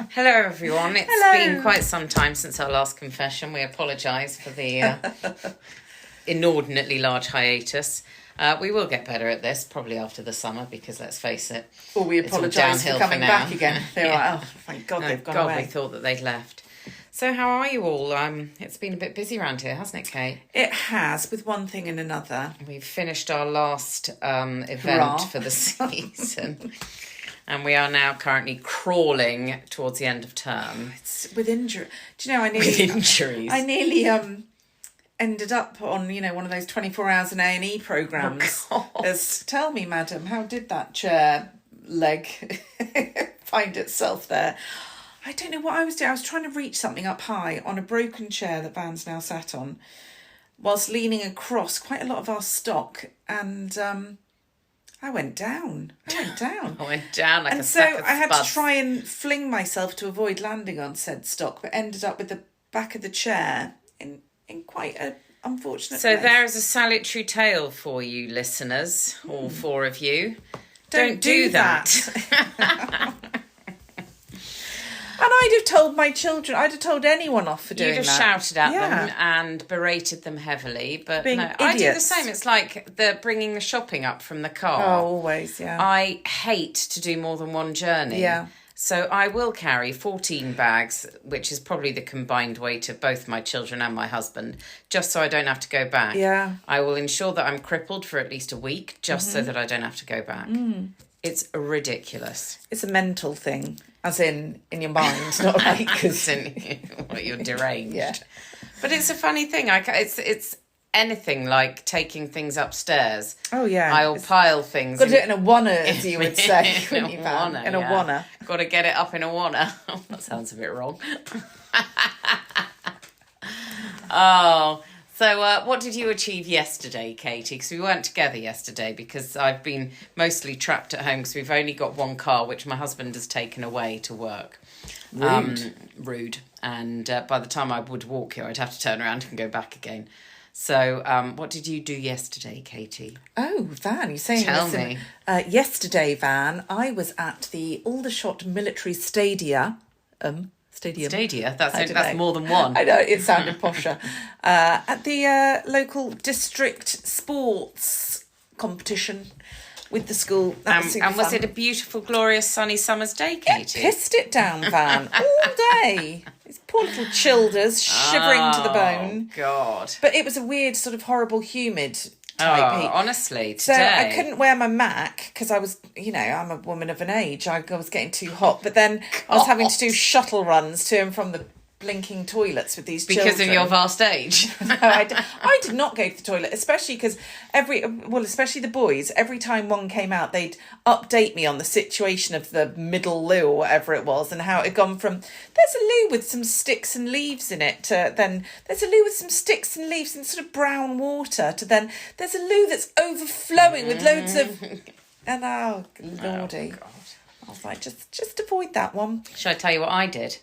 Hello, everyone. It's been quite some time since our last confession. We apologise for the inordinately large hiatus. We will get better at this, probably after the summer, because let's face it. Or we apologise for coming back again. They're Yeah. like, oh, thank God they've gone away. We thought that they'd left. So how are you all? It's been a bit busy around here, hasn't it, Kate? It has, with one thing and another. We've finished our last event Hurrah. for the season. And we are now currently crawling towards the end of term. It's with injury. Do you know, With injuries. I nearly ended up on, one of those 24 hours in A&E programmes. Oh, God. As, tell me, madam, how did that chair leg find itself there? I don't know what I was doing. I was trying to reach something up high on a broken chair that Van's now sat on, whilst leaning across quite a lot of our stock, and I went down. I went down like and a so sack of I had spuds. to try and fling myself to avoid landing on said stock, but ended up with the back of the chair in quite a unfortunate So place. there is a salutary tale for you listeners, all four of you. Don't do that. And I'd have told my children, I'd have told anyone off for doing You'd have that. shouted at them and berated them heavily, but Being no, I do the idiots. same. It's like the bringing the shopping up from the car. Oh, always, yeah. I hate to do more than one journey. Yeah. So I will carry 14 bags, which is probably the combined weight of both my children and my husband, just so I don't have to go back. Yeah. I will ensure that I'm crippled for at least a week, just so that I don't have to go back. It's ridiculous. It's a mental thing, as in your mind, not like... As in, well, you're deranged. Yeah. But it's a funny thing. It's anything like taking things upstairs. Oh, yeah. I'll pile things. Got to do it in a wanna, as you would say. In a wanna. In a wanna. Got to get it up in a wanna. That sounds a bit wrong. Oh, so what did you achieve yesterday, Katie? Because we weren't together yesterday because I've been mostly trapped at home because we've only got one car, which my husband has taken away to work. Rude. And by the time I would walk here, I'd have to turn around and go back again. So what did you do yesterday, Katie? Oh, Van, you're saying... Tell listen, me. Yesterday, Van, I was at the Aldershot Military Stadium. Stadia? That's I don't know. more than one. I know, it sounded posher. At the local district sports competition with the school. That was super And was fun. it a beautiful, glorious, sunny summer's day, Katie? Pissed it down, Van, all day. These poor little childers shivering to the bone. Oh, God. But it was a weird, sort of horrible, humid type heat. Honestly, So today... I couldn't wear my Mac because I was, I'm a woman of an age. I was getting too hot. But then I was having to do shuttle runs to and from the blinking toilets with these children. Because of your vast age. No, I did not go to the toilet, especially because especially the boys, every time one came out, they'd update me on the situation of the middle loo or whatever it was and how it had gone from, there's a loo with some sticks and leaves in it, to then there's a loo with some sticks and leaves and sort of brown water, to then there's a loo that's overflowing with loads of, and oh, lordy. Oh, God. I was like, just avoid that one. Shall I tell you what I did?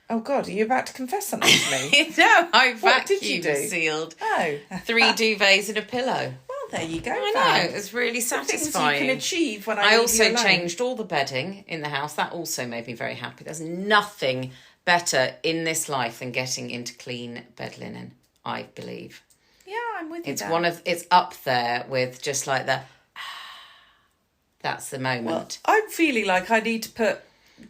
Oh, God, are you about to confess something to me? No, I What did you do? vacuum sealed Oh. 3 duvets and a pillow. Well, there you go. I Van. know, it was really Things satisfying. you can achieve when I I leave also you alone. changed all the bedding in the house. That also made me very happy. There's nothing better in this life than getting into clean bed linen, I believe. Yeah, I'm with you. It's there. it's up there with just like the that's the moment. Well, I'm feeling like I need to put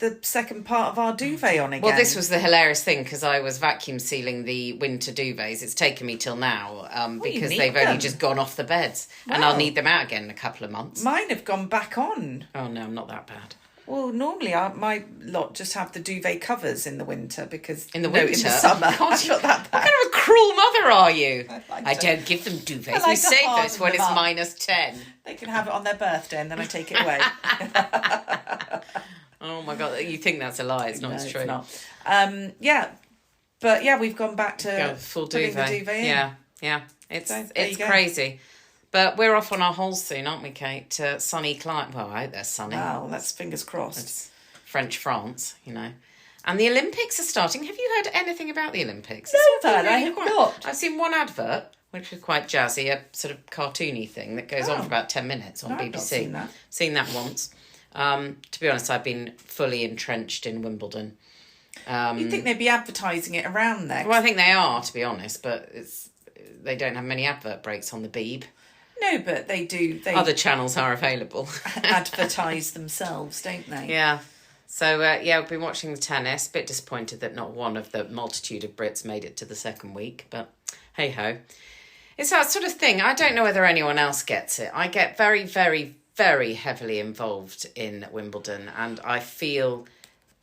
the second part of our duvet on again. Well, this was the hilarious thing because I was vacuum sealing the winter duvets. It's taken me till now because need they've only them? just gone off the beds. And Wow. I'll need them out again in a couple of months. Mine have gone back on. Oh, no, I'm not that bad. Well, normally my lot just have the duvet covers in the winter because... In the No, winter? in the summer. God, I'm not that What bad. kind of a cruel mother are you? like I to- don't give them duvets. I like We to save harden those when them it's up. -10. They can have it on their birthday and then I take it away. Oh, my God. You think that's a lie. It's not. No, It's true. It's not. Yeah. But yeah, we've gone back to Go full putting duvet. the duvet in. Yeah. It's So, there you go. crazy. But we're off on our holes soon, aren't we, Kate? To sunny climate. Well, I hope they're sunny. Wow, that's fingers crossed. It's French France, And the Olympics are starting. Have you heard anything about the Olympics? No, It's all been Van, I have not. I've seen one advert, which was quite jazzy, a sort of cartoony thing that goes on for about 10 minutes on No, I've BBC. not seen that. Seen that once. To be honest, I've been fully entrenched in Wimbledon. You'd think they'd be advertising it around there. Well, I think they are, to be honest, but they don't have many advert breaks on the Beeb. No, but they do. Other channels are available. Advertise themselves, don't they? Yeah. So, we've been watching the tennis. Bit disappointed that not one of the multitude of Brits made it to the second week, but hey-ho. It's that sort of thing. I don't know whether anyone else gets it. I get very, very, very heavily involved in Wimbledon, and I feel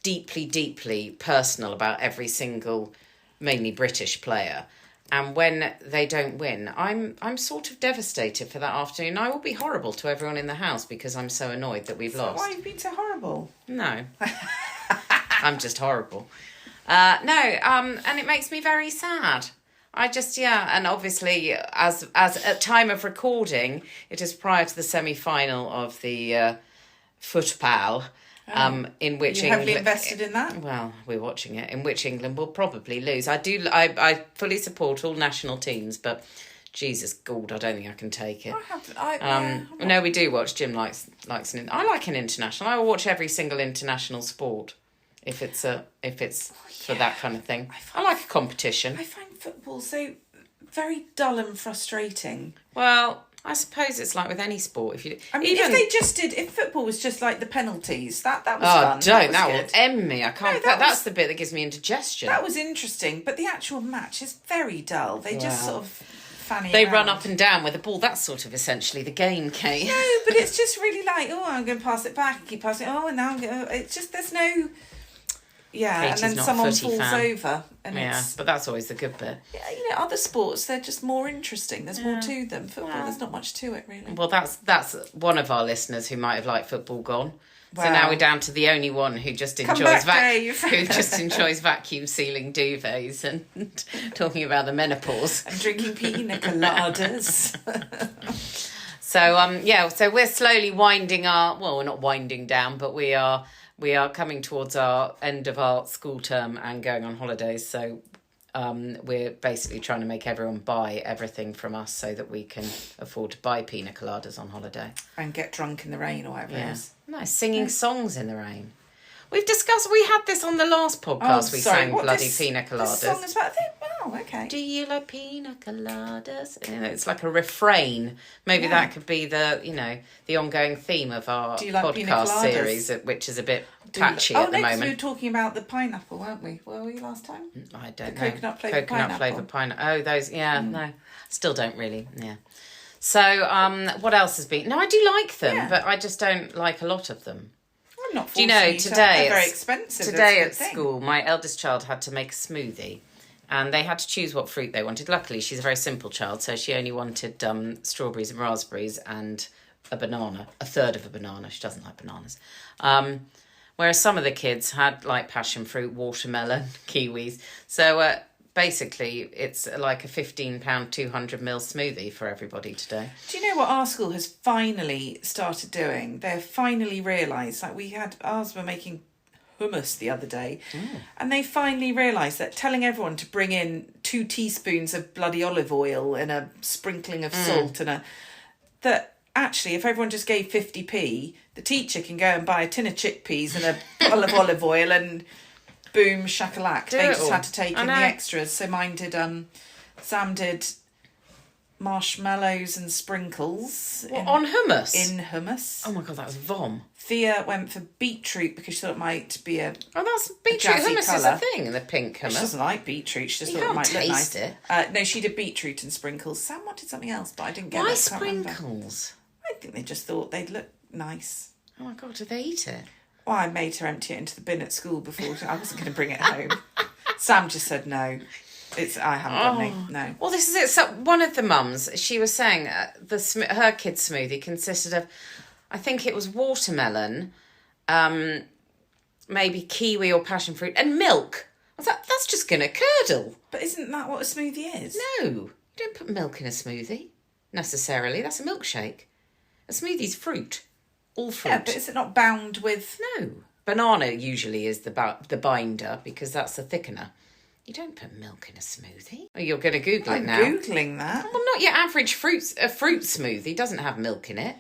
deeply, deeply personal about every single, mainly British player. And when they don't win, I'm sort of devastated for that afternoon. I will be horrible to everyone in the house because I'm so annoyed that we've lost. Why have you been so horrible? No. I'm just horrible. And it makes me very sad. And obviously, as at time of recording, it is prior to the semi-final of the football, in which you heavily invested in that? Well, we're watching it, in which England will probably lose. I fully support all national teams, but Jesus God, I don't think I can take it. No, we do watch. Jim likes I like an international. I will watch every single international sport if it's for that kind of thing. I like a competition. I find football so very dull and frustrating. Well, I suppose it's like with any sport. If football was just like the penalties, that was fun. That will end me. I can't. That's the bit that gives me indigestion. That was interesting, but the actual match is very dull. They just sort of fanny They around. run up and down with the ball. That's sort of essentially the game, Kate. No, but it's just really like, I'm going to pass it back, keep passing. And now I'm going. It's just there's no. Yeah, Katie's and then someone falls over, and but that's always the good bit. Yeah, other sports they're just more interesting. There's more to them. Football, there's not much to it really. Well, that's one of our listeners who might have liked football gone. Wow. So now we're down to the only one who just enjoys vacuum sealing duvets and talking about the menopause and drinking pina coladas. So we're slowly we're not winding down, but we are coming towards our end of our school term and going on holidays. So we're basically trying to make everyone buy everything from us so that we can afford to buy pina coladas on holiday. And get drunk in the rain or whatever it is. Nice, singing songs in the rain. We had this on the last podcast. We sang bloody pina coladas. This song is about okay. Do you like pina coladas? It's like a refrain. Maybe that could be the ongoing theme of our podcast series, which is a bit patchy at the moment. We were talking about the pineapple, weren't we? Were we last time? I don't know. Coconut flavoured pineapple. Oh, those. Yeah, no. Still don't really. Yeah. So, what else has been? No, I do like them, but I just don't like a lot of them. I'm not. Do you know today? They're very expensive. Today at school, my eldest child had to make a smoothie. And they had to choose what fruit they wanted. Luckily, she's a very simple child, so she only wanted strawberries and raspberries and a banana, a third of a banana. She doesn't like bananas. Whereas some of the kids had like passion fruit, watermelon, kiwis. So basically, it's like a £15, 200ml smoothie for everybody today. Do you know what our school has finally started doing? They've finally realised, ours were making hummus the other day, and they finally realised that telling everyone to bring in 2 teaspoons of bloody olive oil and a sprinkling of salt that actually if everyone just gave 50p, the teacher can go and buy a tin of chickpeas and a bottle of olive oil and boom shakalak. They just had to take in the extras. So mine did Sam did marshmallows and sprinkles on hummus. In hummus. Oh my god, that was vom. Thea went for beetroot because she thought it might be that's beetroot hummus is a thing, the pink hummus. She doesn't like beetroot. She just thought it might look nice. No, she did beetroot and sprinkles. Sam wanted something else, but I didn't get it. Why sprinkles? I think they just thought they'd look nice. Oh my god, did they eat it? Well, I made her empty it into the bin at school before. I wasn't going to bring it home. Sam just said no. I haven't got any. No. Well, this is it. So one of the mums, she was saying her kid's smoothie consisted of, I think it was watermelon, maybe kiwi or passion fruit, and milk. I thought, that's just going to curdle. But isn't that what a smoothie is? No, you don't put milk in a smoothie, necessarily. That's a milkshake. A smoothie's fruit. All fruit. Yeah, but is it not bound with... No. Banana usually is the binder because that's the thickener. You don't put milk in a smoothie. Oh, you're going to Google it now. I'm Googling that. Well, not your average fruit. A fruit smoothie doesn't have milk in it.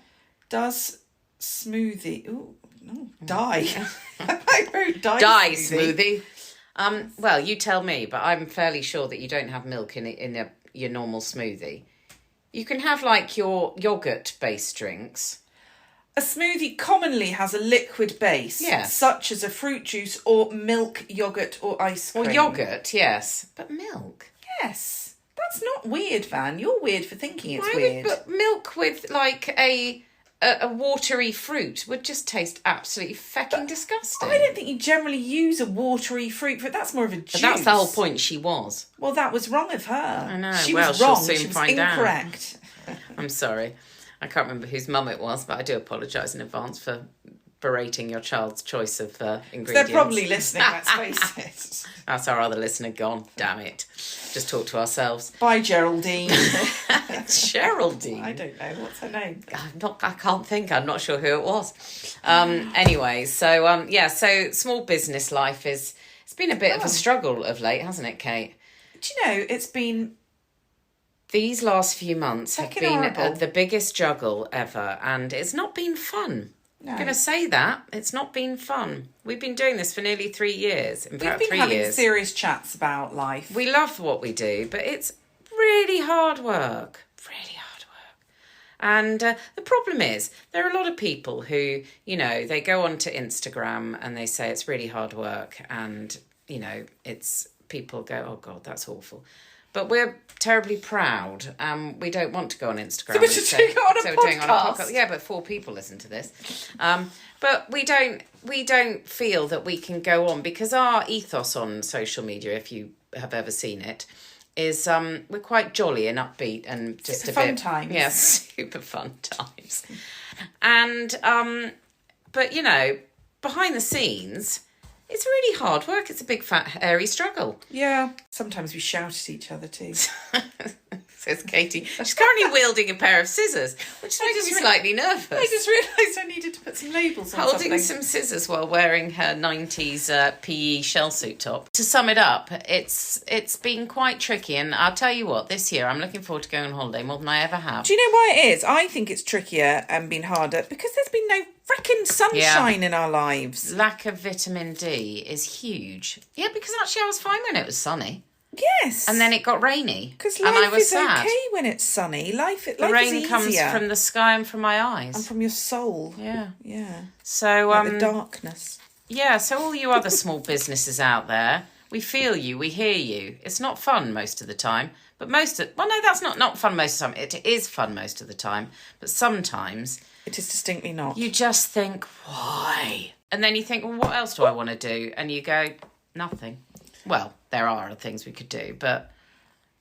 Does smoothie... Ooh, Die. I wrote die. Die smoothie. Well, you tell me, but I'm fairly sure that you don't have milk in your normal smoothie. You can have like your yogurt-based drinks. A smoothie commonly has a liquid base, such as a fruit juice or milk, yogurt or ice cream. Or yogurt, yes. But milk? Yes. That's not weird, Van. You're weird for thinking it's weird. But milk with like a watery fruit would just taste absolutely fecking disgusting. I don't think you generally use a watery fruit. That's more of a juice. But that's the whole point. She was. Well, that was wrong of her. I know. She well, was wrong. she'll soon She was find incorrect. out. I'm sorry. I can't remember whose mum it was, but I do apologise in advance for berating your child's choice of ingredients. They're probably listening, let's face it. That's our other listener gone. Damn it. Just talk to ourselves. Bye, Geraldine. Geraldine? I don't know. What's her name? I can't think. I'm not sure who it was. Anyway, so so small business life it's been a bit of a struggle of late, hasn't it, Kate? Do you know, it's been... These last few months have been horrible. The biggest juggle ever, and it's not been fun. No. I'm going to say that. It's not been fun. We've been doing this for nearly 3 years. In fact, We've been 3 having years. serious chats about life. We love what we do, but it's really hard work. Really hard work. And the problem is, there are a lot of people who, they go onto Instagram and they say it's really hard work, and, it's people go, oh God, that's awful. But we're terribly proud. We don't want to go on Instagram. So we're just doing it on a podcast. Yeah, but 4 people listen to this. But we don't feel that we can go on, because our ethos on social media, if you have ever seen it, is we're quite jolly and upbeat and just super fun times. Yeah, super fun times. And but behind the scenes, it's really hard work. It's a big, fat, hairy struggle. Yeah. Sometimes we shout at each other too. Says Katie. She's currently wielding a pair of scissors, which makes me slightly nervous. I just realised I needed to put some labels on Holding something. some scissors while wearing her 90s PE shell suit top. To sum it up, it's been quite tricky, and I'll tell you what, this year I'm looking forward to going on holiday more than I ever have. Do you know why it is? I think it's trickier and been harder because there's been no frickin' sunshine in our lives. Lack of vitamin D is huge. Yeah, because actually I was fine when it was sunny. Yes. And then it got rainy. Because and I life was is sad. okay when it's sunny. Life the rain is comes easier. from the sky and from my eyes. And from your soul. Yeah. Yeah. So like the darkness. Yeah, so all you other small businesses out there, we feel you, we hear you. It's not fun most of the time. But that's not fun most of the time. It is fun most of the time. But sometimes it is distinctly not. You just think, why? And then you think, well, what else do I want to do? And you go, nothing. Well, there are other things we could do, but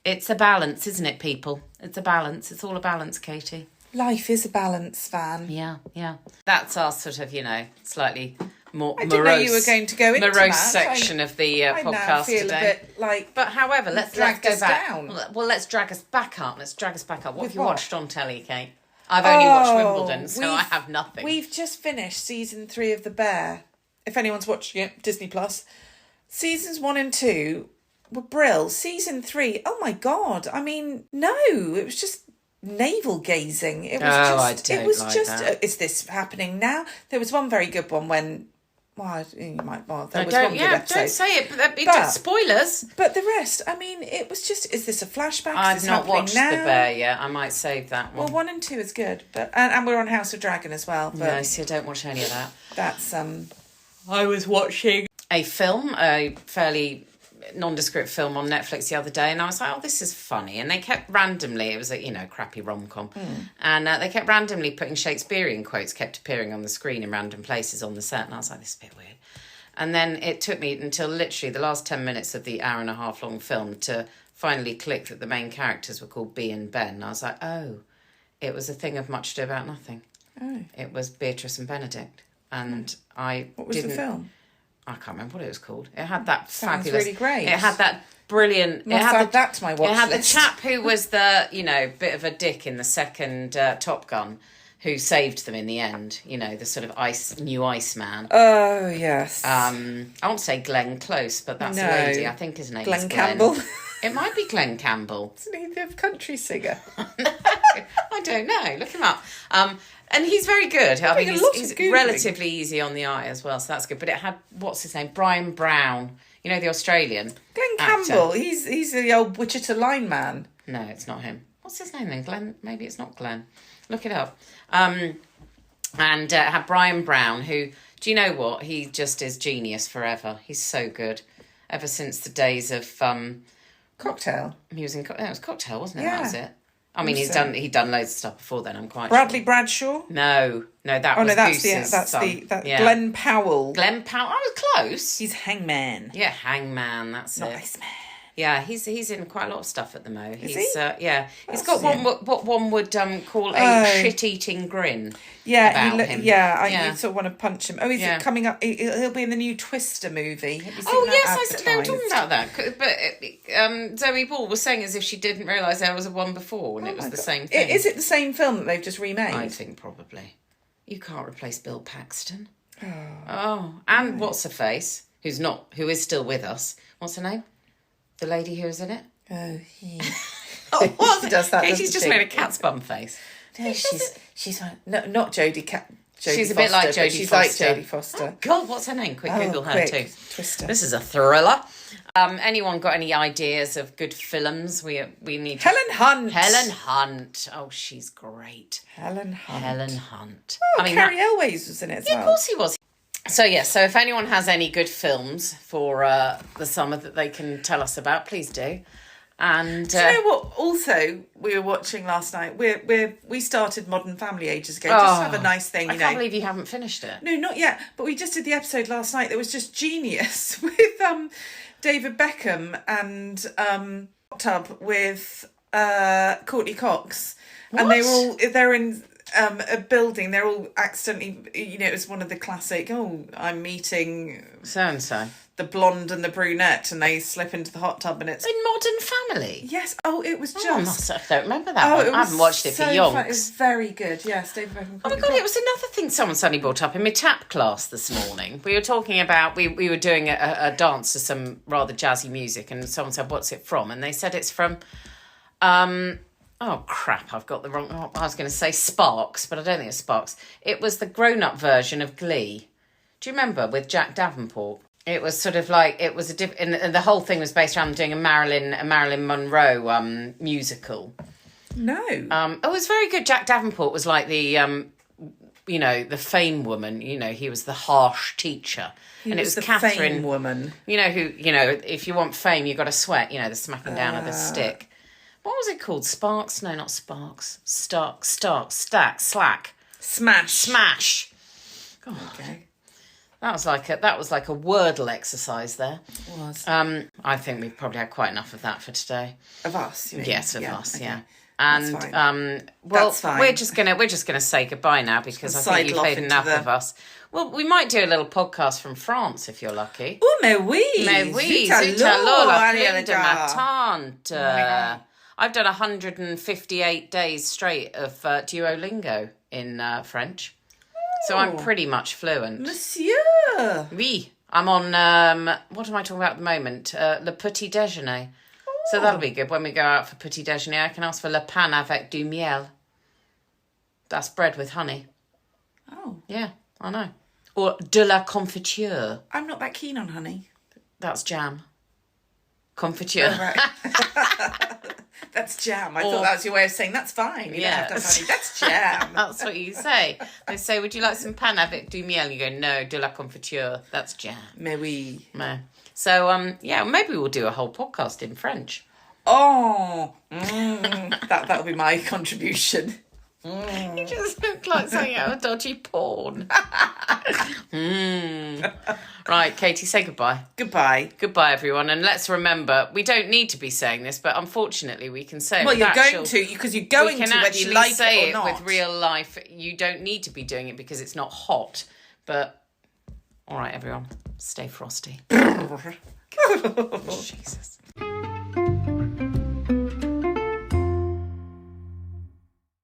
it's a balance, isn't it, people? It's a balance. It's all a balance, Katie. Life is a balance, Van. Yeah. That's our sort of, slightly more I didn't know you were going to go into morose that. section of the podcast I now feel today. A bit like but however, let's go back. Down. Well, let's drag us back up. What have you watched on telly, Kate? I've only watched Wimbledon, so I have nothing. We've just finished season 3 of The Bear. If anyone's watching it, Disney Plus. Seasons 1 and 2 were brill. Season 3, oh my God. I mean, no, it was just navel gazing. It was is this happening now? There was one very good one when there was one good episode. Don't say it. Spoilers. But the rest, I mean, it was just, is this a flashback? I've not watched The Bear yet. I might save that one. Well, 1 and 2 is good, but and we're on House of Dragon as well. But no, see, I don't watch any of that. That's I was watching a film, a fairly nondescript film on Netflix the other day, and I was like, oh, this is funny. And they kept randomly, it was a crappy rom-com, and they kept randomly putting Shakespearean quotes, kept appearing on the screen in random places on the set, and I was like, this is a bit weird. And then it took me until literally the last 10 minutes of the hour-and-a-half long film to finally click that the main characters were called Bea and Ben. And I was like, oh, it was a thing of much ado about nothing. Oh. It was Beatrice and Benedict. And What was the film? I can't remember what it was called. It had that Sounds fabulous... really great. It had that brilliant... Must add that to my watch It had list. the chap who was the, bit of a dick in the second Top Gun, who saved them in the end. The sort of new Iceman. Oh, yes. I won't say Glenn Close, but that's a lady. I think his name is Glenn Campbell. It might be Glenn Campbell. Isn't he the country singer? I don't know. Look him up. And he's very good. I mean, he's relatively easy on the eye as well, so that's good. But it had, what's his name? Brian Brown. You know, the Australian Glenn actor. Campbell. He's the old Wichita lineman. No, it's not him. What's his name then? Glenn? Maybe it's not Glenn. Look it up. And had Brian Brown, who, do you know what? He just is genius forever. He's so good. Ever since the days of... Cocktail. He was in... It was Cocktail, wasn't it? Yeah. That was it. I mean, he'd done loads of stuff before then, I'm quite Bradley sure. Bradshaw? No, that was Goose's son. Yeah. Glenn Powell. Glenn Powell. I was close. He's Hangman. Yeah, Hangman, that's it. Nice man. Yeah, he's in quite a lot of stuff at the moment. Is He's he? Yeah, he's got what one would call a shit-eating grin. Yeah, about him. You sort of want to punch him. Oh, is Yeah. it coming up? He'll be in the new Twister movie. Have you seen Oh that yes, they were talking advertised? about that. But Zoe Ball was saying as if she didn't realise there was a one before, and it was the same thing. Is it the same film that they've just remade? I think probably. You can't replace Bill Paxton. Oh, and what's her face? Who is still with us? What's her name? The lady who was in it? Oh, he. She does that. Katie's just made a cat's bum face. No, she's not Jodie. She's a bit like Jodie She's Foster. like Jodie Foster. Oh, God, what's her name? Quick, Google her too. Twister. This is a thriller. Anyone got any ideas of good films? We need to... Helen Hunt. Helen Hunt. Oh, she's great. Helen Hunt. Helen Hunt. Oh, Carrie Elways was in it as well. Of course he was. So if anyone has any good films for the summer that they can tell us about, please do. And do you know what? Also, we were watching last night. We started Modern Family ages ago. Just have a nice thing, I can't believe you haven't finished it. No, not yet. But we just did the episode last night that was just genius with David Beckham and Hot Tub with Courtney Cox, and they're in a building. They're all accidentally, it was one of the classic. Oh, I'm meeting so and so. The blonde and the brunette, and they slip into the hot tub, and it's in Modern Family. Yes. Oh, it was just. I don't remember that one. I haven't watched it for yonks. It was very good. Yes, David Beckham. Oh my God! It was another thing someone suddenly brought up in my tap class this morning. We were talking about we were doing a dance to some rather jazzy music, and someone said, "What's it from?" And they said it's from. Oh crap! I've got the wrong. Oh, I was going to say Sparks, but I don't think it's Sparks. It was the grown-up version of Glee. Do you remember with Jack Davenport? It was sort of like it was and the whole thing was based around doing a Marilyn Monroe musical. No. It was very good. Jack Davenport was like the the fame woman. He was the harsh teacher, and it was the Catherine fame woman. Who if you want fame, you got to sweat. The smacking down of the stick. What was it called? Sparks? No, not Sparks. Stack. Smash. God. Okay. That was like a Wordle exercise there. It was. I think we've probably had quite enough of that for today. Of us, you mean? Yes, of us, okay. yeah. And That's fine. That's fine. we're just gonna say goodbye now because I think you've had enough of us. Well, we might do a little podcast from France if you're lucky. Oh, mais oui. Zut alors, la prière de ma tante. I've done 158 days straight of Duolingo in French. So I'm pretty much fluent. Monsieur. Oui. I'm on, what am I talking about at the moment? Le petit déjeuner. So that'll be good. When we go out for petit déjeuner, I can ask for le pain avec du miel. That's bread with honey. Oh. Yeah, I know. Or de la confiture. I'm not that keen on honey. That's jam. Confiture. Oh, right. That's jam. I thought that was your way of saying that's fine. You don't have to have honey. That's jam. That's what you say. They say, would you like some pain avec du miel? You go, no, de la confiture. That's jam. Mais oui. No. So, maybe we'll do a whole podcast in French. Oh, that'll be my contribution. You just look like something out of dodgy porn. Right, Katie, say goodbye. Goodbye. Goodbye, everyone. And let's remember, we don't need to be saying this, but unfortunately we can say it. Well, with you're going to, because you're going to, whether you like say it or not. with real life. You don't need to be doing it because it's not hot. But, all right, everyone, stay frosty. Jesus.